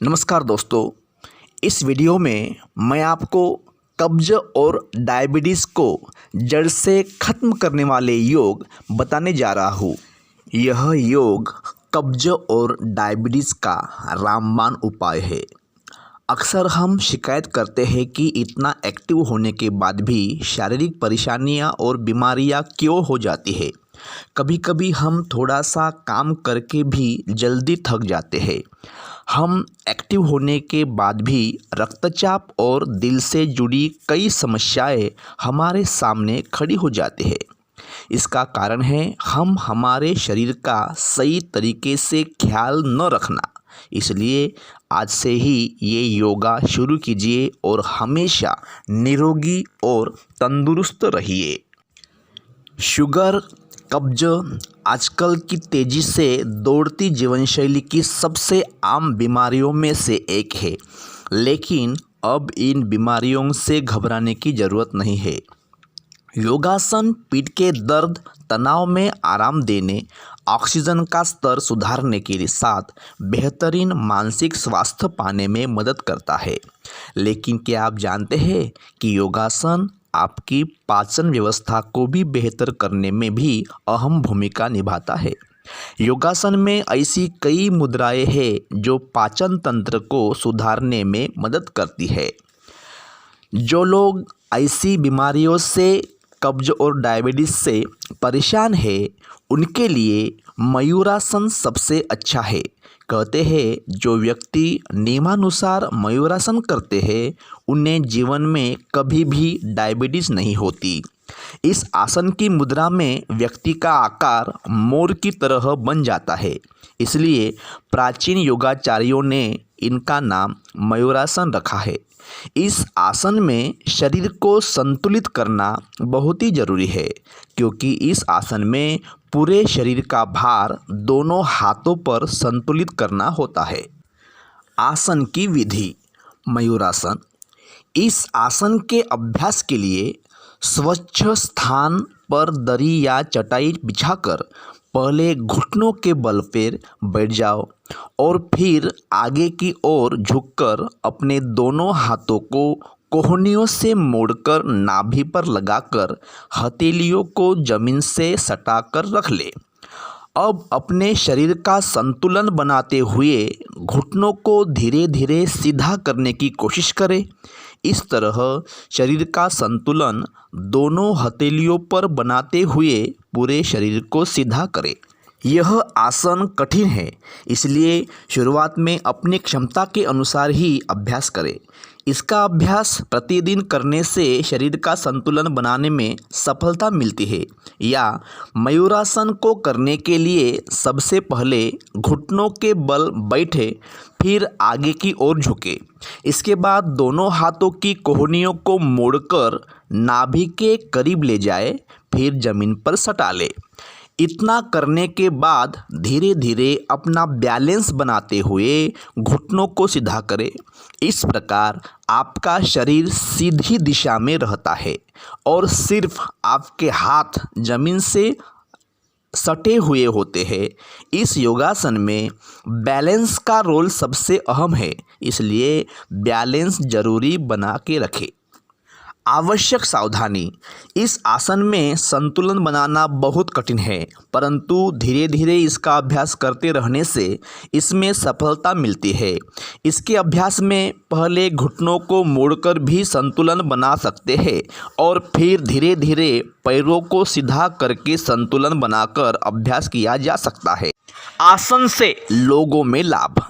नमस्कार दोस्तों, इस वीडियो में मैं आपको कब्ज और डायबिटीज़ को जड़ से ख़त्म करने वाले योग बताने जा रहा हूँ। यह योग कब्ज और डायबिटीज़ का रामबाण उपाय है। अक्सर हम शिकायत करते हैं कि इतना एक्टिव होने के बाद भी शारीरिक परेशानियां और बीमारियां क्यों हो जाती है। कभी कभी हम थोड़ा सा काम करके भी जल्दी थक जाते हैं। हम एक्टिव होने के बाद भी रक्तचाप और दिल से जुड़ी कई समस्याएं हमारे सामने खड़ी हो जाती है। इसका कारण है हम हमारे शरीर का सही तरीके से ख्याल न रखना। इसलिए आज से ही ये योगा शुरू कीजिए और हमेशा निरोगी और तंदुरुस्त रहिए। शुगर, कब्ज आजकल की तेज़ी से दौड़ती जीवनशैली की सबसे आम बीमारियों में से एक है, लेकिन अब इन बीमारियों से घबराने की ज़रूरत नहीं है। योगासन पीठ के दर्द, तनाव में आराम देने, ऑक्सीजन का स्तर सुधारने के साथ बेहतरीन मानसिक स्वास्थ्य पाने में मदद करता है। लेकिन क्या आप जानते हैं कि योगासन आपकी पाचन व्यवस्था को भी बेहतर करने में भी अहम भूमिका निभाता है। योगासन में ऐसी कई मुद्राएं हैं जो पाचन तंत्र को सुधारने में मदद करती है। जो लोग ऐसी बीमारियों से, कब्ज और डायबिटीज़ से परेशान है, उनके लिए मयूरासन सबसे अच्छा है। कहते हैं जो व्यक्ति नियमानुसार मयूरासन करते हैं उन्हें जीवन में कभी भी डायबिटीज़ नहीं होती। इस आसन की मुद्रा में व्यक्ति का आकार मोर की तरह बन जाता है, इसलिए प्राचीन योगाचार्यों ने इनका नाम मयूरासन रखा है। इस आसन में शरीर को संतुलित करना बहुत ही ज़रूरी है, क्योंकि इस आसन में पूरे शरीर का भार दोनों हाथों पर संतुलित करना होता है। आसन की विधि। मयूरासन। इस आसन के अभ्यास के लिए स्वच्छ स्थान पर दरी या चटाई बिछाकर पहले घुटनों के बल पर बैठ जाओ और फिर आगे की ओर झुककर अपने दोनों हाथों को कोहनियों से मोड़कर नाभि पर लगाकर हथेलियों को जमीन से सटाकर रख ले। अब अपने शरीर का संतुलन बनाते हुए घुटनों को धीरे धीरे सीधा करने की कोशिश करें। इस तरह शरीर का संतुलन दोनों हथेलियों पर बनाते हुए पूरे शरीर को सीधा करें। यह आसन कठिन है, इसलिए शुरुआत में अपनी क्षमता के अनुसार ही अभ्यास करें। इसका अभ्यास प्रतिदिन करने से शरीर का संतुलन बनाने में सफलता मिलती है। या मयूरासन को करने के लिए सबसे पहले घुटनों के बल बैठे, फिर आगे की ओर झुके। इसके बाद दोनों हाथों की कोहनियों को मोड़कर नाभि के करीब ले जाए, फिर जमीन पर सटा ले। इतना करने के बाद धीरे धीरे अपना बैलेंस बनाते हुए घुटनों को सीधा करें। इस प्रकार आपका शरीर सीधी दिशा में रहता है और सिर्फ आपके हाथ जमीन से सटे हुए होते हैं। इस योगासन में बैलेंस का रोल सबसे अहम है, इसलिए बैलेंस जरूरी बना के रखें। आवश्यक सावधानी। इस आसन में संतुलन बनाना बहुत कठिन है, परंतु धीरे धीरे इसका अभ्यास करते रहने से इसमें सफलता मिलती है। इसके अभ्यास में पहले घुटनों को मोड़कर भी संतुलन बना सकते हैं और फिर धीरे धीरे पैरों को सीधा करके संतुलन बनाकर अभ्यास किया जा सकता है। आसन से लोगों में लाभ।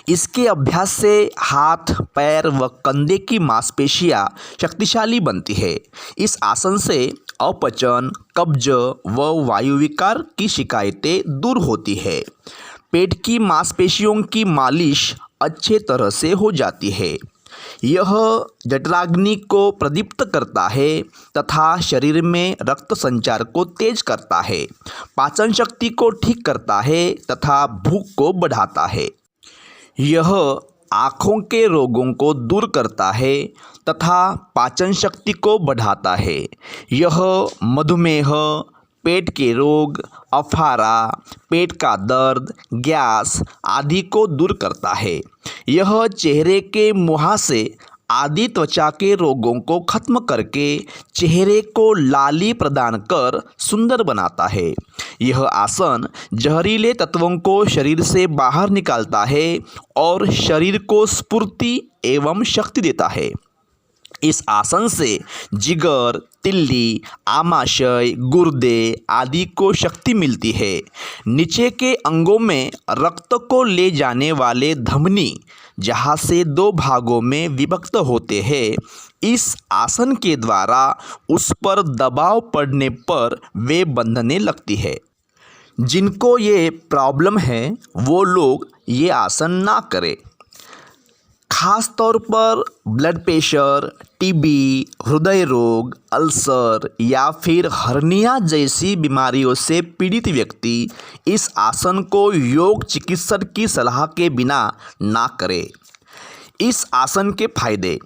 इसके अभ्यास से हाथ, पैर व कंधे की मांसपेशियां शक्तिशाली बनती है। इस आसन से अपचन, कब्ज व वायु विकार की शिकायतें दूर होती है। पेट की मांसपेशियों की मालिश अच्छे तरह से हो जाती है। यह जठराग्नि को प्रदीप्त करता है तथा शरीर में रक्त संचार को तेज करता है, पाचन शक्ति को ठीक करता है तथा भूख को बढ़ाता है। यह आँखों के रोगों को दूर करता है तथा पाचन शक्ति को बढ़ाता है। यह मधुमेह, पेट के रोग, अफारा, पेट का दर्द, गैस आदि को दूर करता है। यह चेहरे के मुहासे आदि त्वचा के रोगों को खत्म करके चेहरे को लाली प्रदान कर सुंदर बनाता है। यह आसन जहरीले तत्वों को शरीर से बाहर निकालता है और शरीर को स्फूर्ति एवं शक्ति देता है। इस आसन से जिगर, तिल्ली, आमाशय, गुर्दे आदि को शक्ति मिलती है। नीचे के अंगों में रक्त को ले जाने वाले धमनी जहाँ से दो भागों में विभक्त होते हैं, इस आसन के द्वारा उस पर दबाव पड़ने पर वे बंधने लगती है। जिनको ये प्रॉब्लम है वो लोग ये आसन ना करें। खास तौर पर ब्लड प्रेशर, टीबी, हृदय रोग, अल्सर या फिर हर्निया जैसी बीमारियों से पीड़ित व्यक्ति इस आसन को योग चिकित्सक की सलाह के बिना ना करे। इस आसन के फायदे: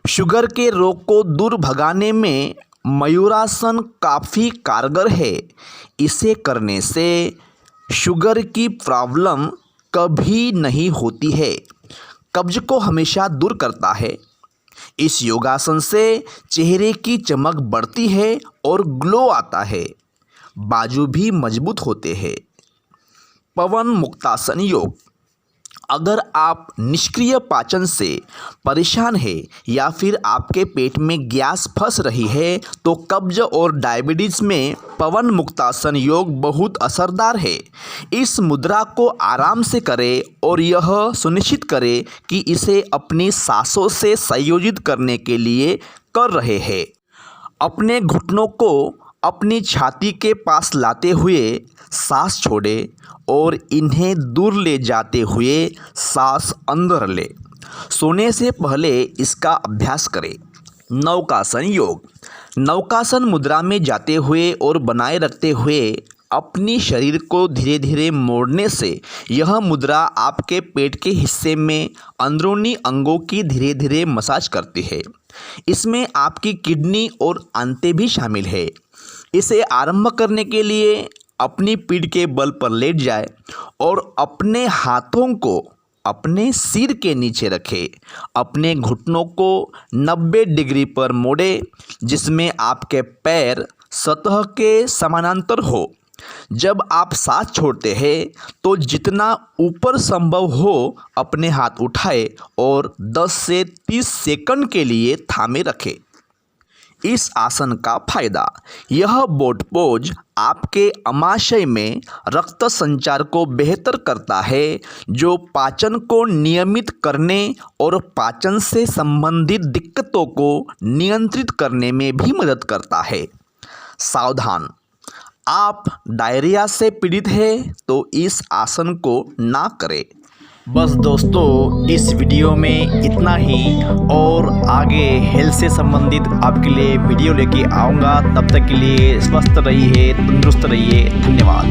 शुगर के रोग को दूर भगाने में मयूरासन काफ़ी कारगर है। इसे करने से शुगर की प्रॉब्लम कभी नहीं होती है। कब्ज को हमेशा दूर करता है। इस योगासन से चेहरे की चमक बढ़ती है और ग्लो आता है। बाजू भी मजबूत होते हैं। पवन मुक्तासन योग: अगर आप निष्क्रिय पाचन से परेशान हैं या फिर आपके पेट में गैस फंस रही है तो कब्ज और डायबिटीज़ में पवन मुक्तासन योग बहुत असरदार है। इस मुद्रा को आराम से करें और यह सुनिश्चित करें कि इसे अपनी सांसों से संयोजित करने के लिए कर रहे हैं। अपने घुटनों को अपनी छाती के पास लाते हुए सांस छोड़ें और इन्हें दूर ले जाते हुए सांस अंदर ले। सोने से पहले इसका अभ्यास करें। नौकासन योग: नौकासन मुद्रा में जाते हुए और बनाए रखते हुए अपनी शरीर को धीरे धीरे मोड़ने से यह मुद्रा आपके पेट के हिस्से में अंदरूनी अंगों की धीरे धीरे मसाज करती है। इसमें आपकी किडनी और आंतें भी शामिल है। इसे आरंभ करने के लिए अपनी पीठ के बल पर लेट जाए और अपने हाथों को अपने सिर के नीचे रखें। अपने घुटनों को 90 डिग्री पर मोड़े जिसमें आपके पैर सतह के समानांतर हो। जब आप सांस छोड़ते हैं तो जितना ऊपर संभव हो अपने हाथ उठाएं और 10 से 30 सेकंड के लिए थामे रखें। इस आसन का फायदा: यह बोट पोज आपके अमाशय में रक्त संचार को बेहतर करता है, जो पाचन को नियमित करने और पाचन से संबंधित दिक्कतों को नियंत्रित करने में भी मदद करता है। सावधान: आप डायरिया से पीड़ित हैं तो इस आसन को ना करें। बस दोस्तों, इस वीडियो में इतना ही और आगे हेल्थ से संबंधित आपके लिए वीडियो लेके आऊँगा। तब तक के लिए स्वस्थ रहिए, तंदुरुस्त रहिए। धन्यवाद।